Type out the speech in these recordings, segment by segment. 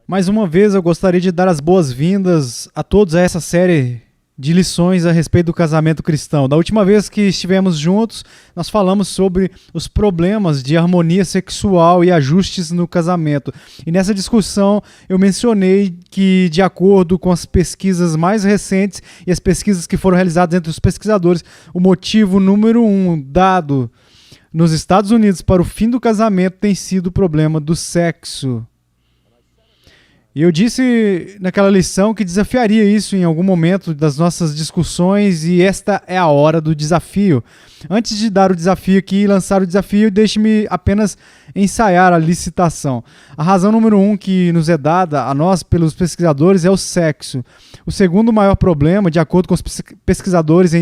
Mais uma vez, eu gostaria de dar as boas-vindas a todos a essa série de lições a respeito do casamento cristão. Da última vez que estivemos juntos, nós falamos sobre os problemas de harmonia sexual e ajustes no casamento. E nessa discussão eu mencionei que, de acordo com as pesquisas mais recentes e as pesquisas que foram realizadas entre os pesquisadores, o motivo número 1 dado nos Estados Unidos para o fim do casamento tem sido o problema do sexo. E eu disse naquela lição que desafiaria isso em algum momento das nossas discussões, e esta é a hora do desafio. Antes de dar o desafio aqui e lançar o desafio, deixe-me apenas ensaiar a licitação. A razão número 1 que nos é dada a nós pelos pesquisadores é o sexo. O segundo maior problema, de acordo com os pesquisadores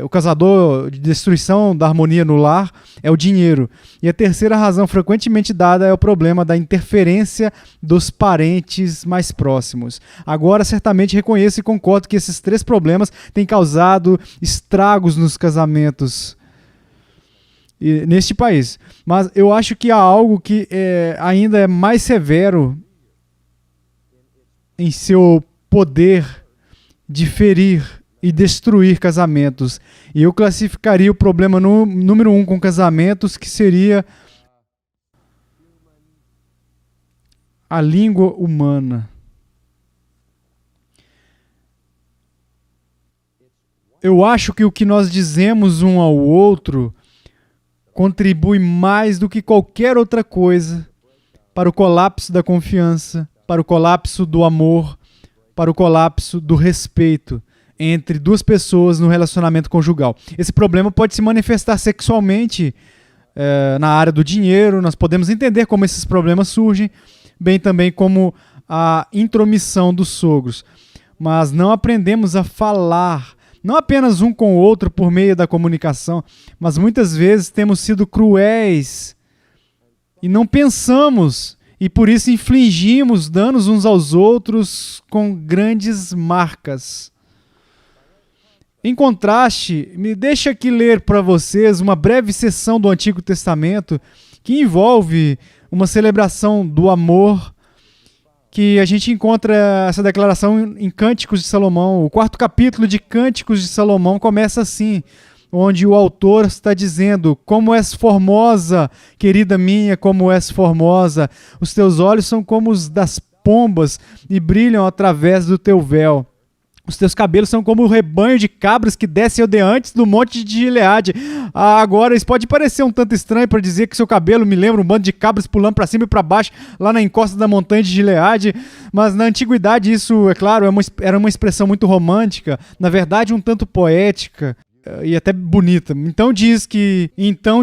o causador de destruição da harmonia no lar, é o dinheiro. E a terceira razão frequentemente dada é o problema da interferência dos parentes mais próximos. Agora, certamente reconheço e concordo que esses três problemas têm causado estragos nos casamentos neste país. Mas eu acho que há algo que ainda é mais severo em seu poder de ferir e destruir casamentos. E eu classificaria o problema número 1 com casamentos, que seria a língua humana. Eu acho que o que nós dizemos um ao outro contribui mais do que qualquer outra coisa para o colapso da confiança, para o colapso do amor, para o colapso do respeito entre duas pessoas no relacionamento conjugal. Esse problema pode se manifestar sexualmente na área do dinheiro. Nós podemos entender como esses problemas surgem, bem também como a intromissão dos sogros. Mas não aprendemos a falar, não apenas um com o outro por meio da comunicação, mas muitas vezes temos sido cruéis e não pensamos, e por isso infligimos danos uns aos outros com grandes marcas. Em contraste, me deixa aqui ler para vocês uma breve seção do Antigo Testamento que envolve uma celebração do amor, que a gente encontra essa declaração em Cânticos de Salomão. O 4º capítulo de Cânticos de Salomão começa assim, onde o autor está dizendo: como és formosa, querida minha, como és formosa, os teus olhos são como os das pombas e brilham através do teu véu. Os teus cabelos são como o rebanho de cabras que desce odeantes do monte de Gileade. Agora, isso pode parecer um tanto estranho para dizer que seu cabelo me lembra um bando de cabras pulando para cima e para baixo lá na encosta da montanha de Gileade, mas na antiguidade isso, é claro, era uma expressão muito romântica, na verdade um tanto poética e até bonita. Então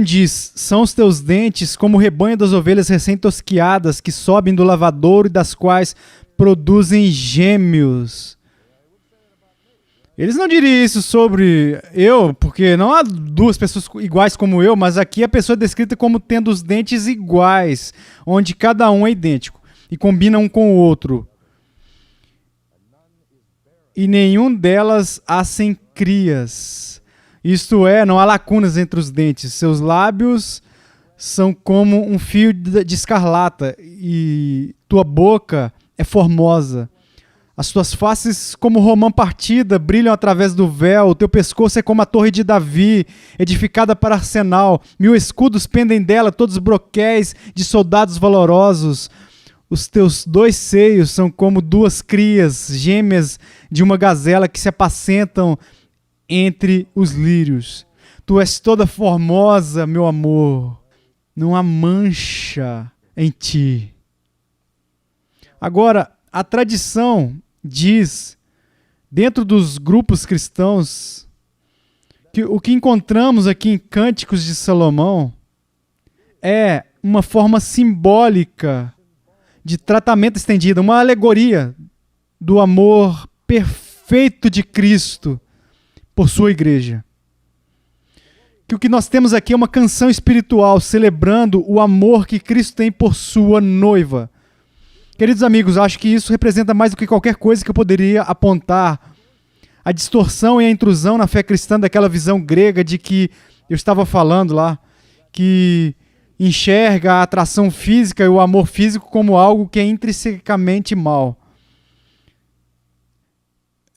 diz, são os teus dentes como o rebanho das ovelhas recém-tosquiadas que sobem do lavadouro e das quais produzem gêmeos. Eles não diriam isso sobre eu, porque não há duas pessoas iguais como eu, mas aqui a pessoa é descrita como tendo os dentes iguais, onde cada um é idêntico e combina um com o outro. E nenhum delas hacem crias. Isto é, não há lacunas entre os dentes. Seus lábios são como um fio de escarlata e tua boca é formosa. As tuas faces, como romã partida, brilham através do véu. O teu pescoço é como a torre de Davi, edificada para arsenal. 1000 escudos pendem dela, todos broquéis de soldados valorosos. Os teus 2 seios são como 2 crias gêmeas de uma gazela que se apacentam entre os lírios. Tu és toda formosa, meu amor. Não há mancha em ti. Agora, a tradição diz, dentro dos grupos cristãos, que o que encontramos aqui em Cânticos de Salomão é uma forma simbólica de tratamento estendido, uma alegoria do amor perfeito de Cristo por sua igreja. Que o que nós temos aqui é uma canção espiritual celebrando o amor que Cristo tem por sua noiva. Queridos amigos, acho que isso representa mais do que qualquer coisa que eu poderia apontar a distorção e a intrusão na fé cristã daquela visão grega de que eu estava falando lá, que enxerga a atração física e o amor físico como algo que é intrinsecamente mal.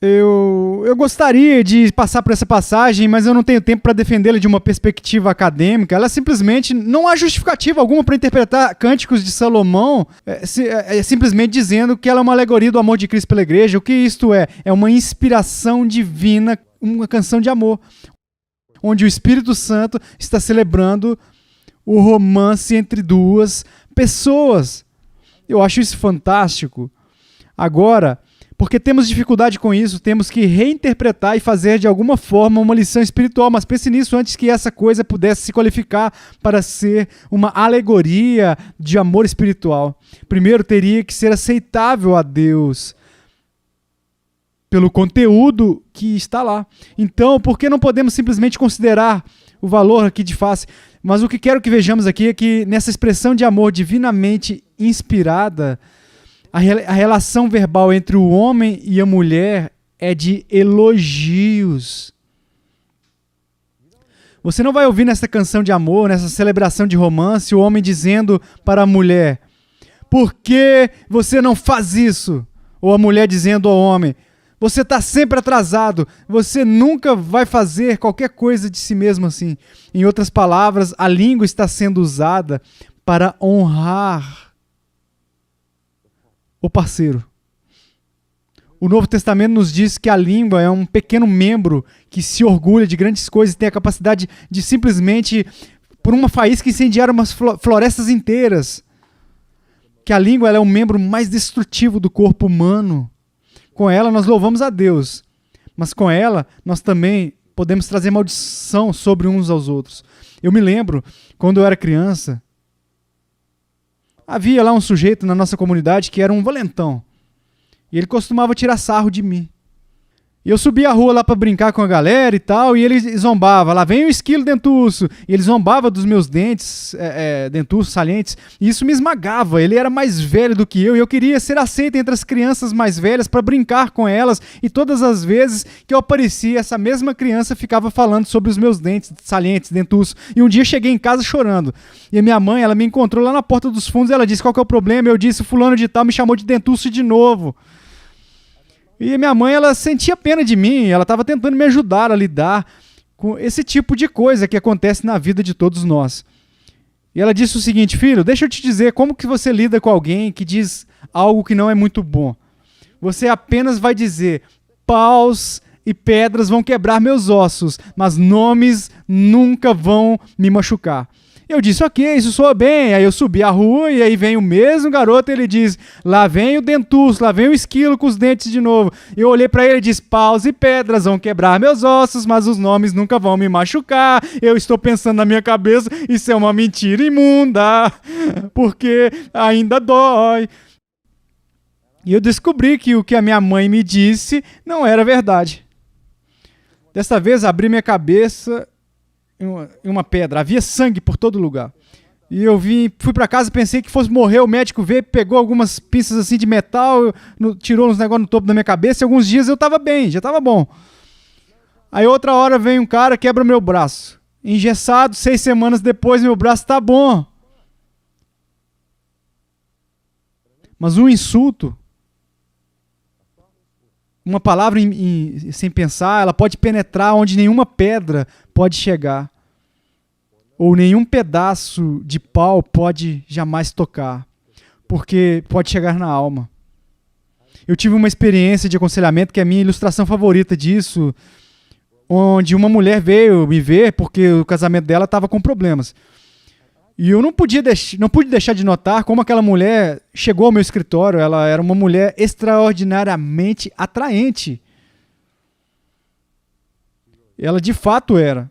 Eu gostaria de passar por essa passagem, mas eu não tenho tempo para defendê-la de uma perspectiva acadêmica. Ela simplesmente não há justificativa alguma para interpretar Cânticos de Salomão, simplesmente dizendo que ela é uma alegoria do amor de Cristo pela igreja. O que isto é? É uma inspiração divina, uma canção de amor, onde o Espírito Santo está celebrando o romance entre duas pessoas. Eu acho isso fantástico. Agora, porque temos dificuldade com isso, temos que reinterpretar e fazer de alguma forma uma lição espiritual, mas pense nisso antes que essa coisa pudesse se qualificar para ser uma alegoria de amor espiritual. Primeiro teria que ser aceitável a Deus pelo conteúdo que está lá. Então, por que não podemos simplesmente considerar o valor aqui de face? Mas o que quero que vejamos aqui é que nessa expressão de amor divinamente inspirada, a relação verbal entre o homem e a mulher é de elogios. Você não vai ouvir nessa canção de amor, nessa celebração de romance, o homem dizendo para a mulher: por que você não faz isso? Ou a mulher dizendo ao homem: você está sempre atrasado, você nunca vai fazer qualquer coisa de si mesmo assim. Em outras palavras, a língua está sendo usada para honrar o parceiro. O Novo Testamento nos diz que a língua é um pequeno membro que se orgulha de grandes coisas e tem a capacidade de simplesmente, por uma faísca, incendiar umas florestas inteiras. Que a língua ela é o membro mais destrutivo do corpo humano. Com ela nós louvamos a Deus, mas com ela nós também podemos trazer maldição sobre uns aos outros. Eu me lembro, quando eu era criança, havia lá um sujeito na nossa comunidade que era um valentão. E ele costumava tirar sarro de mim. E eu subia a rua lá para brincar com a galera e tal, e ele zombava. Lá vem o esquilo dentuço. E ele zombava dos meus dentes dentuços, salientes. E isso me esmagava. Ele era mais velho do que eu, e eu queria ser aceito entre as crianças mais velhas para brincar com elas. E todas as vezes que eu aparecia, essa mesma criança ficava falando sobre os meus dentes salientes, dentuços. E um dia eu cheguei em casa chorando. E a minha mãe, ela me encontrou lá na porta dos fundos, e ela disse: qual que é o problema? Eu disse: fulano de tal me chamou de dentuço de novo. E minha mãe, ela sentia pena de mim, ela estava tentando me ajudar a lidar com esse tipo de coisa que acontece na vida de todos nós. E ela disse o seguinte: filho, deixa eu te dizer como que você lida com alguém que diz algo que não é muito bom. Você apenas vai dizer: paus e pedras vão quebrar meus ossos, mas nomes nunca vão me machucar. Eu disse: ok, isso soa bem. Aí eu subi a rua e aí vem o mesmo garoto e ele diz: lá vem o dentuço, lá vem o esquilo com os dentes de novo. Eu olhei pra ele e disse: paus e pedras vão quebrar meus ossos, mas os nomes nunca vão me machucar. Eu estou pensando na minha cabeça: isso é uma mentira imunda, porque ainda dói. E eu descobri que o que a minha mãe me disse não era verdade. Dessa vez abri minha cabeça em uma pedra, havia sangue por todo lugar. E eu fui para casa, pensei que fosse morrer, o médico veio, pegou algumas pinças assim de metal, tirou uns negócios no topo da minha cabeça, e alguns dias eu estava bem, já estava bom. Aí outra hora vem um cara, quebra meu braço. Engessado, 6 semanas depois meu braço está bom. Mas um insulto, uma palavra sem pensar, ela pode penetrar onde nenhuma pedra pode chegar. Ou nenhum pedaço de pau pode jamais tocar. Porque pode chegar na alma. Eu tive uma experiência de aconselhamento que é a minha ilustração favorita disso, onde uma mulher veio me ver porque o casamento dela estava com problemas. E eu não pude deixar de notar como aquela mulher chegou ao meu escritório. Ela era uma mulher extraordinariamente atraente. Ela de fato era.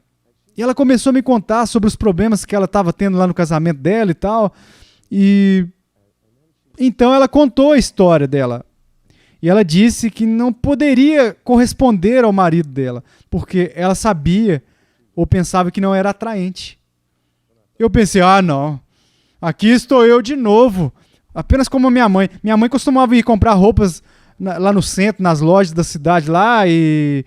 E ela começou a me contar sobre os problemas que ela estava tendo lá no casamento dela e tal. E então ela contou a história dela. E ela disse que não poderia corresponder ao marido dela, porque ela sabia ou pensava que não era atraente. Eu pensei: ah, não, aqui estou eu de novo, apenas como a minha mãe. Minha mãe costumava ir comprar roupas lá no centro, nas lojas da cidade lá, e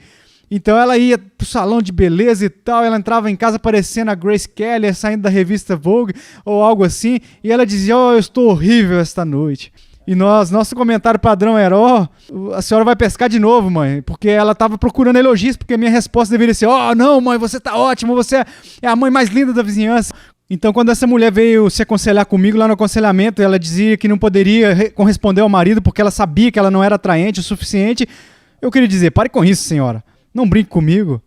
Então ela ia pro salão de beleza e tal, ela entrava em casa parecendo a Grace Kelly, saindo da revista Vogue ou algo assim, e ela dizia, eu estou horrível esta noite. E nosso comentário padrão era, a senhora vai pescar de novo, mãe, porque ela estava procurando elogios, porque a minha resposta deveria ser, não, mãe, você tá ótima, você é a mãe mais linda da vizinhança. Então, quando essa mulher veio se aconselhar comigo lá no aconselhamento, ela dizia que não poderia corresponder ao marido porque ela sabia que ela não era atraente o suficiente. Eu queria dizer, pare com isso, senhora. Não brinque comigo.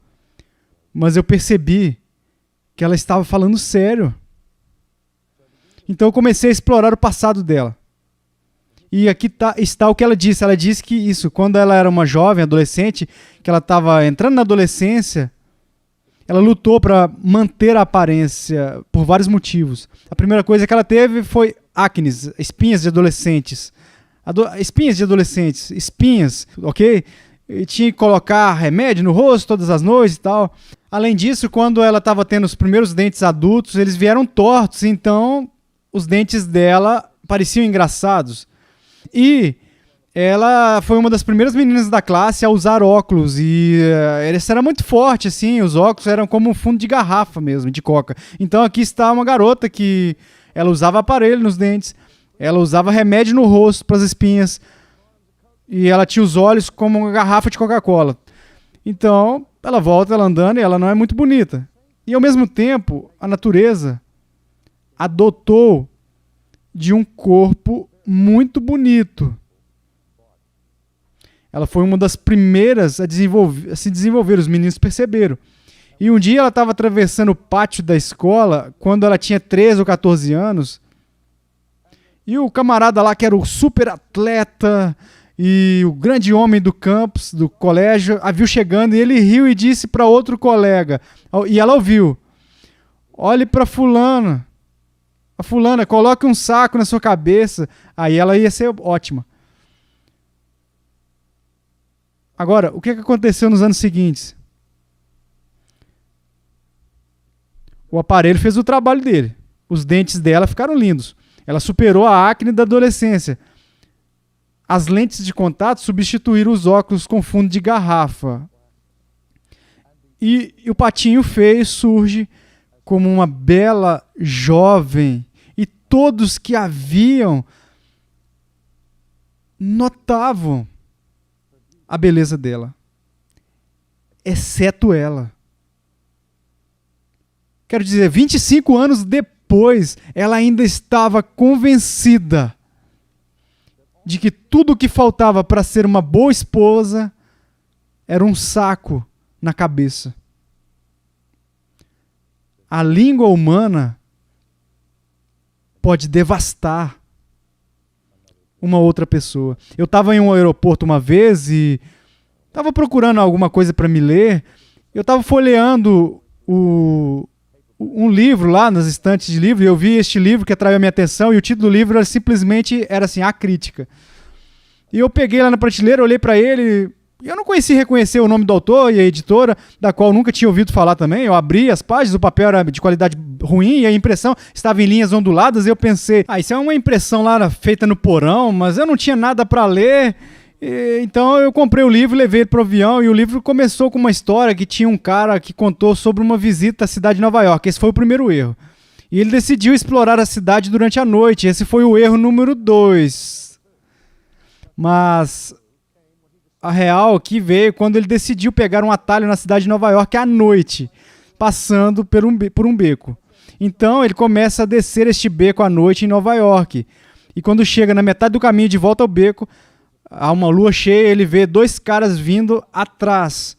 Mas eu percebi que ela estava falando sério. Então, eu comecei a explorar o passado dela. E aqui está o que ela disse. Ela disse que isso, quando ela era uma jovem, adolescente, que ela estava entrando na adolescência, ela lutou para manter a aparência por vários motivos. A primeira coisa que ela teve foi acne, espinhas de adolescentes. Espinhas, ok? E tinha que colocar remédio no rosto todas as noites e tal. Além disso, quando ela estava tendo os primeiros dentes adultos, eles vieram tortos, então os dentes dela pareciam engraçados. E ela foi uma das primeiras meninas da classe a usar óculos e essa era muito forte, assim, os óculos eram como um fundo de garrafa mesmo, de coca. Então aqui está uma garota que ela usava aparelho nos dentes, ela usava remédio no rosto para as espinhas e ela tinha os olhos como uma garrafa de Coca-Cola. Então ela volta, ela andando e ela não é muito bonita. E ao mesmo tempo, a natureza a dotou de um corpo muito bonito. Ela foi uma das primeiras a se desenvolver, os meninos perceberam. E um dia ela estava atravessando o pátio da escola, quando ela tinha 13 ou 14 anos, e o camarada lá, que era o super atleta e o grande homem do campus, do colégio, a viu chegando e ele riu e disse para outro colega, e ela ouviu, olhe para fulana, a fulana, coloque um saco na sua cabeça, aí ela ia ser ótima. Agora, o que aconteceu nos anos seguintes? O aparelho fez o trabalho dele. Os dentes dela ficaram lindos. Ela superou a acne da adolescência. As lentes de contato substituíram os óculos com fundo de garrafa. E o patinho feio surge como uma bela jovem. E todos que a viam notavam a beleza dela, exceto ela. Quero dizer, 25 anos depois, ela ainda estava convencida de que tudo o que faltava para ser uma boa esposa era um saco na cabeça. A língua humana pode devastar uma outra pessoa. Eu estava em um aeroporto uma vez e estava procurando alguma coisa para me ler. Eu estava folheando um livro lá nas estantes de livro e eu vi este livro que atraiu a minha atenção e o título do livro era simplesmente assim, A Crítica. E eu peguei lá na prateleira, olhei para ele e eu não reconhecer o nome do autor e a editora, da qual eu nunca tinha ouvido falar também. Eu abri as páginas, o papel era de qualidade ruim e a impressão estava em linhas onduladas. E eu pensei, isso é uma impressão lá feita no porão, mas eu não tinha nada para ler. Então eu comprei o livro, levei ele pro avião e o livro começou com uma história que tinha um cara que contou sobre uma visita à cidade de Nova York. Esse foi o primeiro erro. E ele decidiu explorar a cidade durante a noite. Esse foi o erro número 2. Mas a real aqui veio quando ele decidiu pegar um atalho na cidade de Nova York à noite, passando por um beco. Então ele começa a descer este beco à noite em Nova York. E quando chega na metade do caminho de volta ao beco, há uma lua cheia, ele vê 2 caras vindo atrás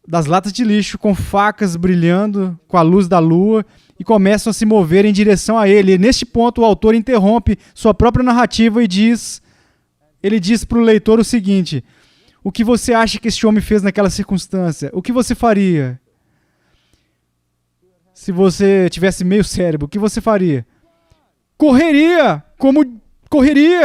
das latas de lixo, com facas brilhando com a luz da lua, e começam a se mover em direção a ele. E neste ponto o autor interrompe sua própria narrativa e ele diz para o leitor o seguinte: o que você acha que este homem fez naquela circunstância? O que você faria? Se você tivesse meio cérebro, o que você faria? Correria,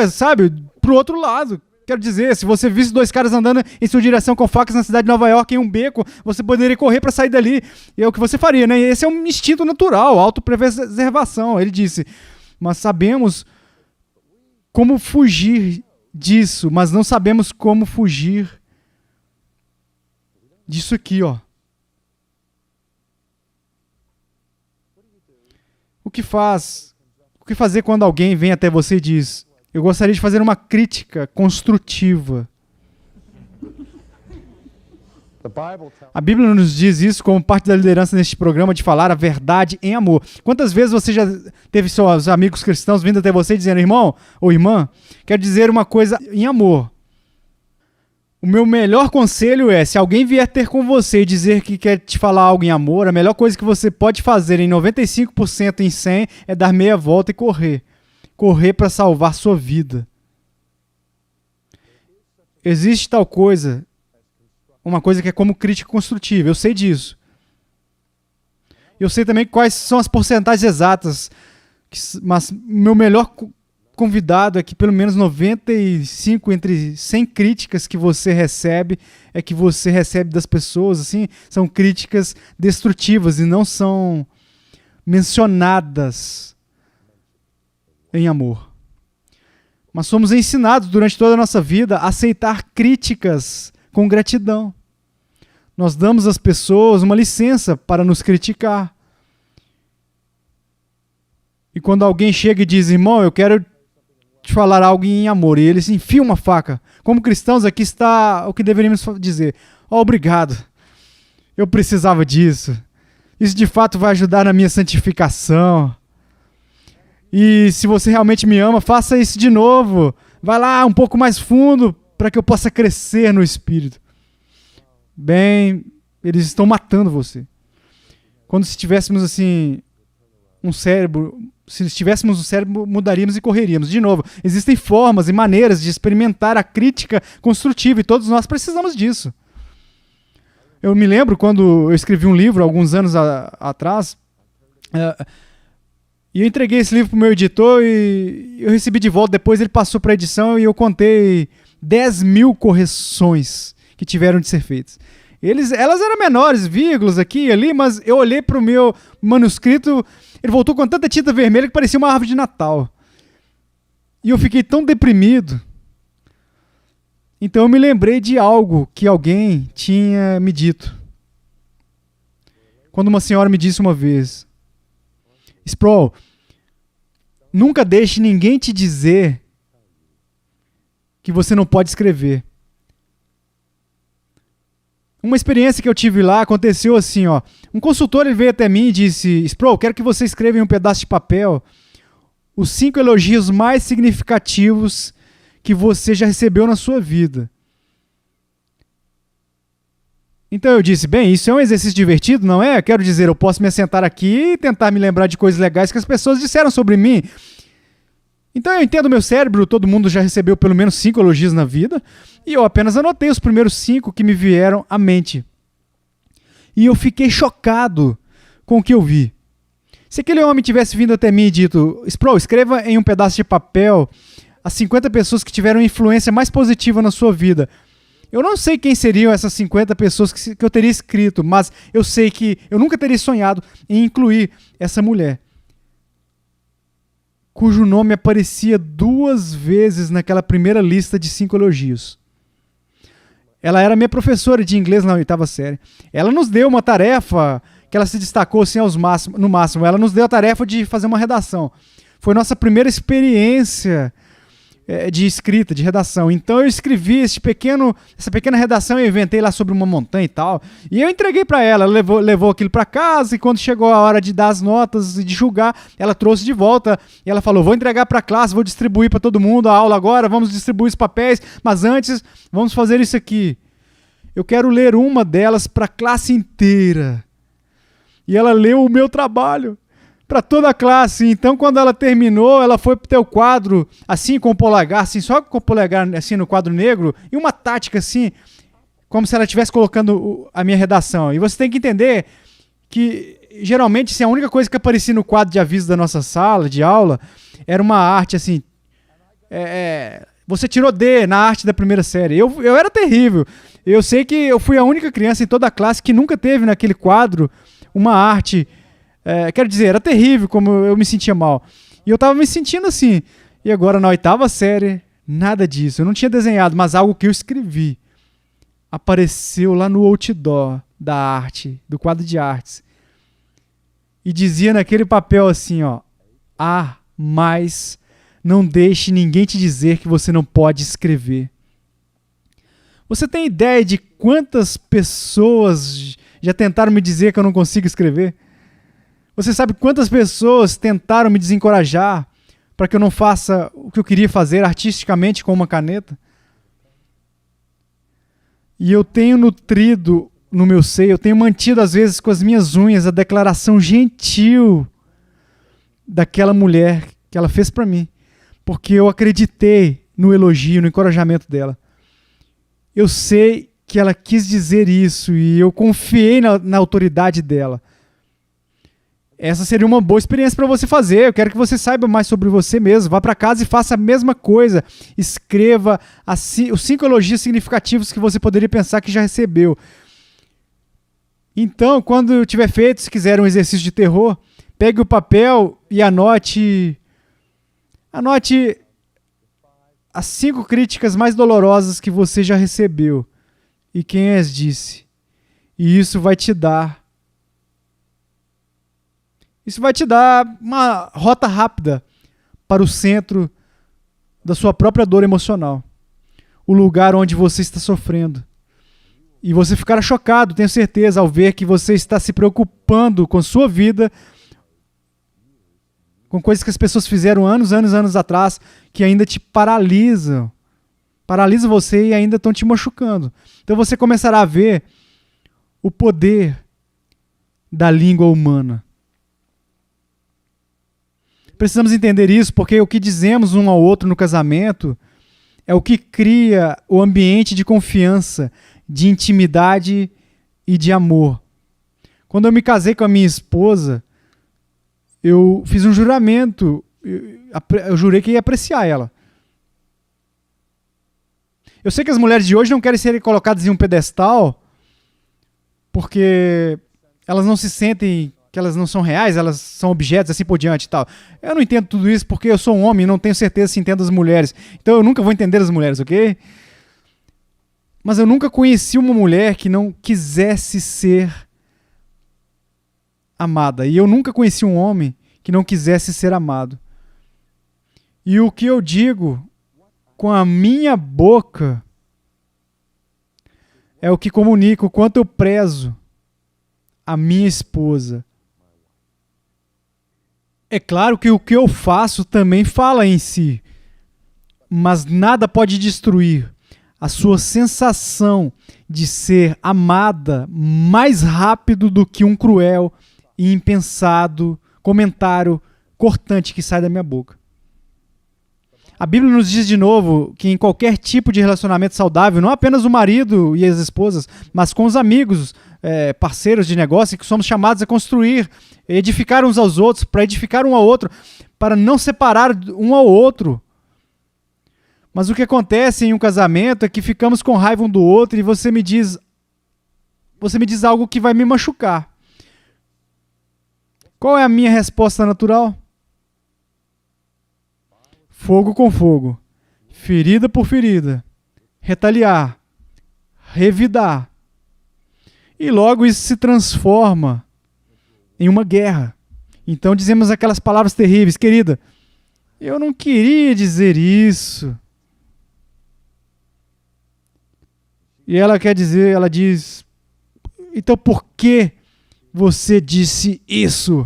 sabe, pro outro lado. Quero dizer, se você visse 2 caras andando em sua direção com facas na cidade de Nova York em um beco, você poderia correr para sair dali. E é o que você faria, né? Esse é um instinto natural, autopreservação. Ele disse, mas sabemos como fugir disso, mas não sabemos como fugir disso aqui, ó. O que fazer quando alguém vem até você e diz: eu gostaria de fazer uma crítica construtiva? A Bíblia nos diz isso como parte da liderança neste programa, de falar a verdade em amor. Quantas vezes você já teve seus amigos cristãos vindo até você dizendo: irmão ou irmã, quero dizer uma coisa em amor. O meu melhor conselho é, se alguém vier ter com você e dizer que quer te falar algo em amor, a melhor coisa que você pode fazer em 95% em 100% é dar meia volta e correr. Correr para salvar sua vida. Existe tal coisa, uma coisa que é como crítica construtiva, eu sei disso. Eu sei também quais são as porcentagens exatas, mas meu melhor convidado é que pelo menos 95 entre 100 críticas que você recebe, é que você recebe das pessoas, assim, são críticas destrutivas e não são mencionadas em amor. Mas somos ensinados durante toda a nossa vida a aceitar críticas com gratidão. Nós damos às pessoas uma licença para nos criticar. E quando alguém chega e diz: irmão, eu quero te falar algo em amor, e eles enfiam uma faca. Como cristãos, aqui está o que deveríamos dizer: oh, obrigado, eu precisava disso. Isso de fato vai ajudar na minha santificação. E se você realmente me ama, faça isso de novo. Vai lá um pouco mais fundo para que eu possa crescer no Espírito. Bem, eles estão matando você. Quando se tivéssemos assim um cérebro, se tivéssemos um cérebro, mudaríamos e correríamos. De novo, existem formas e maneiras de experimentar a crítica construtiva e todos nós precisamos disso. Eu me lembro quando eu escrevi um livro alguns anos atrás, e eu entreguei esse livro para o meu editor e eu recebi de volta. Depois ele passou para a edição e eu contei 10 mil correções que tiveram de ser feitas. Elas eram menores, vírgulas aqui e ali, mas eu olhei para o meu manuscrito, ele voltou com tanta tinta vermelha que parecia uma árvore de Natal. E eu fiquei tão deprimido. Então eu me lembrei de algo que alguém tinha me dito. Quando uma senhora me disse uma vez: Sproul, nunca deixe ninguém te dizer que você não pode escrever. Uma experiência que eu tive lá aconteceu assim, ó. Um consultor, ele veio até mim e disse: Sproul, quero que você escreva em um pedaço de papel os 5 elogios mais significativos que você já recebeu na sua vida. Então eu disse: bem, isso é um exercício divertido, não é? Quero dizer, eu posso me assentar aqui e tentar me lembrar de coisas legais que as pessoas disseram sobre mim. Então eu entendo meu cérebro, todo mundo já recebeu pelo menos 5 elogios na vida, e eu apenas anotei os primeiros 5 que me vieram à mente. E eu fiquei chocado com o que eu vi. Se aquele homem tivesse vindo até mim e dito: Sproul, escreva em um pedaço de papel as 50 pessoas que tiveram influência mais positiva na sua vida. Eu não sei quem seriam essas 50 pessoas que eu teria escrito, mas eu sei que eu nunca teria sonhado em incluir essa mulher, cujo nome aparecia 2 vezes naquela primeira lista de 5 elogios. Ela era minha professora de inglês na 8ª série. Ela nos deu uma tarefa que ela se destacou assim no máximo. Ela nos deu a tarefa de fazer uma redação. Foi nossa primeira experiência de escrita, de redação. Então eu escrevi essa pequena redação, eu inventei lá sobre uma montanha e tal, e eu entreguei para ela. Ela levou aquilo para casa, e quando chegou a hora de dar as notas e de julgar, ela trouxe de volta, e ela falou: vou entregar para a classe, vou distribuir para todo mundo a aula agora, vamos distribuir os papéis, mas antes vamos fazer isso aqui. Eu quero ler uma delas para a classe inteira. E ela leu o meu trabalho para toda a classe. Então, quando ela terminou, ela foi pro teu quadro, assim, com o polegar, assim, só com o polegar, assim, no quadro negro, e uma tática, assim, como se ela estivesse colocando a minha redação. E você tem que entender que, geralmente, assim, a única coisa que aparecia no quadro de aviso da nossa sala de aula era uma arte, assim, você tirou D na arte da primeira série. Eu era terrível. Eu sei que eu fui a única criança em toda a classe que nunca teve naquele quadro uma arte. Quero dizer, era terrível como eu me sentia mal. E eu tava me sentindo assim. E agora, na 8ª série, nada disso. Eu não tinha desenhado, mas algo que eu escrevi. apareceu lá no outdoor da arte, do quadro de artes, e dizia naquele papel assim, ó, mas não deixe ninguém te dizer que você não pode escrever. Você tem ideia de quantas pessoas já tentaram me dizer que eu não consigo escrever? Você sabe quantas pessoas tentaram me desencorajar para que eu não faça o que eu queria fazer artisticamente com uma caneta? E eu tenho nutrido no meu seio, eu tenho mantido às vezes com as minhas unhas a declaração gentil daquela mulher que ela fez para mim, porque eu acreditei no elogio, no encorajamento dela. Eu sei que ela quis dizer isso e eu confiei na autoridade dela. Essa seria uma boa experiência para você fazer. Eu quero que você saiba mais sobre você mesmo. Vá para casa e faça a mesma coisa. Escreva os 5 elogios significativos que você poderia pensar que já recebeu. Então, quando tiver feito, se quiser um exercício de terror, pegue o papel e anote as 5 críticas mais dolorosas que você já recebeu e quem as disse. E isso vai te dar uma rota rápida para o centro da sua própria dor emocional. O lugar onde você está sofrendo. E você ficará chocado, tenho certeza, ao ver que você está se preocupando com sua vida, com coisas que as pessoas fizeram anos atrás, que ainda te paralisam. Paralisam você e ainda estão te machucando. Então você começará a ver o poder da língua humana. Precisamos entender isso porque o que dizemos um ao outro no casamento é o que cria o ambiente de confiança, de intimidade e de amor. Quando eu me casei com a minha esposa, eu fiz um juramento, eu jurei que ia apreciar ela. Eu sei que as mulheres de hoje não querem ser colocadas em um pedestal porque elas não se sentem que elas não são reais, elas são objetos, assim por diante e tal. Eu não entendo tudo isso porque eu sou um homem e não tenho certeza se entendo as mulheres. Então eu nunca vou entender as mulheres, ok? Mas eu nunca conheci uma mulher que não quisesse ser amada. E eu nunca conheci um homem que não quisesse ser amado. E o que eu digo com a minha boca é o que comunica o quanto eu prezo a minha esposa. É claro que o que eu faço também fala em si, mas nada pode destruir a sua sensação de ser amada mais rápido do que um cruel e impensado comentário cortante que sai da minha boca. A Bíblia nos diz de novo que em qualquer tipo de relacionamento saudável, não apenas o marido e as esposas, mas com os amigos, parceiros de negócio, que somos chamados a construir, edificar uns aos outros, para edificar um ao outro, para não separar um ao outro. Mas o que acontece em um casamento é que ficamos com raiva um do outro e você me diz algo que vai me machucar. Qual é a minha resposta natural? Fogo com fogo, ferida por ferida, retaliar, revidar. E logo isso se transforma em uma guerra. Então dizemos aquelas palavras terríveis, querida, eu não queria dizer isso. E ela diz, então por que você disse isso?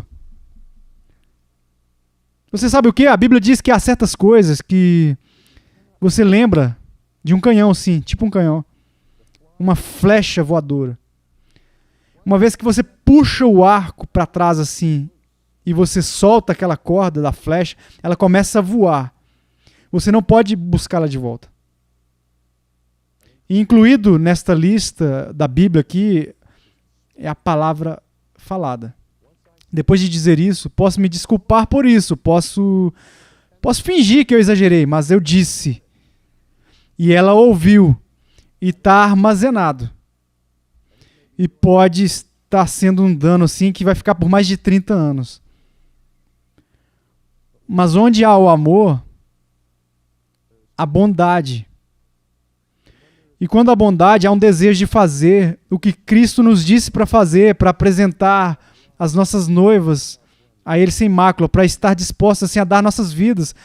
Você sabe o que? A Bíblia diz que há certas coisas que você lembra de um canhão, sim, tipo um canhão. Uma flecha voadora. Uma vez que você puxa o arco para trás assim e você solta aquela corda da flecha, ela começa a voar. Você não pode buscá-la de volta. E incluído nesta lista da Bíblia aqui é a palavra falada. Depois de dizer isso, posso me desculpar por isso, posso fingir que eu exagerei, mas eu disse. E ela ouviu e está armazenado. E pode estar sendo um dano assim que vai ficar por mais de 30 anos. Mas onde há o amor, a bondade. E quando há bondade, há um desejo de fazer o que Cristo nos disse para fazer, para apresentar as nossas noivas a Ele sem mácula, para estar dispostas assim, a dar nossas vidas,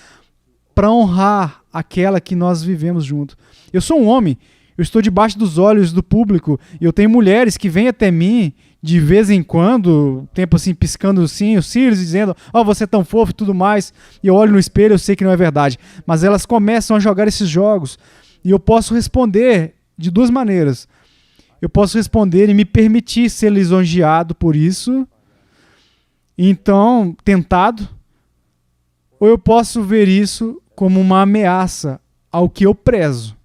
para honrar aquela que nós vivemos junto. Eu sou um homem, eu estou debaixo dos olhos do público, e eu tenho mulheres que vêm até mim de vez em quando, tempo assim, piscando assim, os cílios, dizendo, você é tão fofo e tudo mais, e eu olho no espelho, eu sei que não é verdade, mas elas começam a jogar esses jogos, e eu posso responder de duas maneiras. Eu posso responder e me permitir ser lisonjeado por isso, então, tentado, ou eu posso ver isso como uma ameaça ao que eu prezo.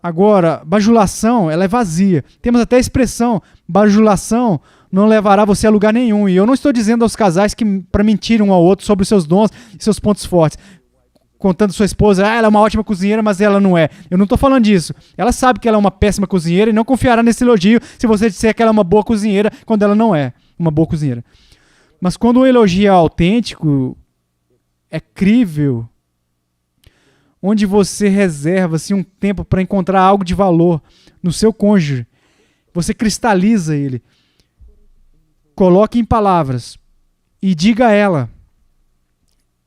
Agora, bajulação, ela é vazia. Temos até a expressão, bajulação não levará você a lugar nenhum. E eu não estou dizendo aos casais que para mentir um ao outro sobre os seus dons e seus pontos fortes. Contando sua esposa, ela é uma ótima cozinheira, mas ela não é. Eu não estou falando disso. Ela sabe que ela é uma péssima cozinheira e não confiará nesse elogio se você disser que ela é uma boa cozinheira quando ela não é uma boa cozinheira. Mas quando o elogio é autêntico, é crível, onde você reserva assim, um tempo para encontrar algo de valor no seu cônjuge, você cristaliza ele, coloque em palavras e diga a ela,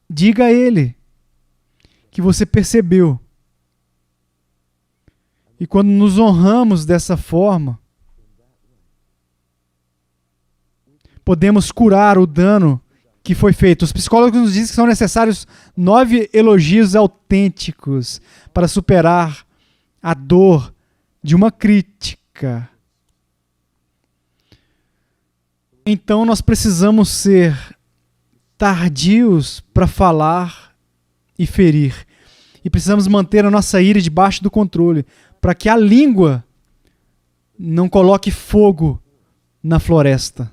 diga a ele que você percebeu. E quando nos honramos dessa forma, podemos curar o dano que foi feito. Os psicólogos nos dizem que são necessários 9 elogios autênticos para superar a dor de uma crítica. Então nós precisamos ser tardios para falar e ferir. E precisamos manter a nossa ira debaixo do controle, para que a língua não coloque fogo na floresta.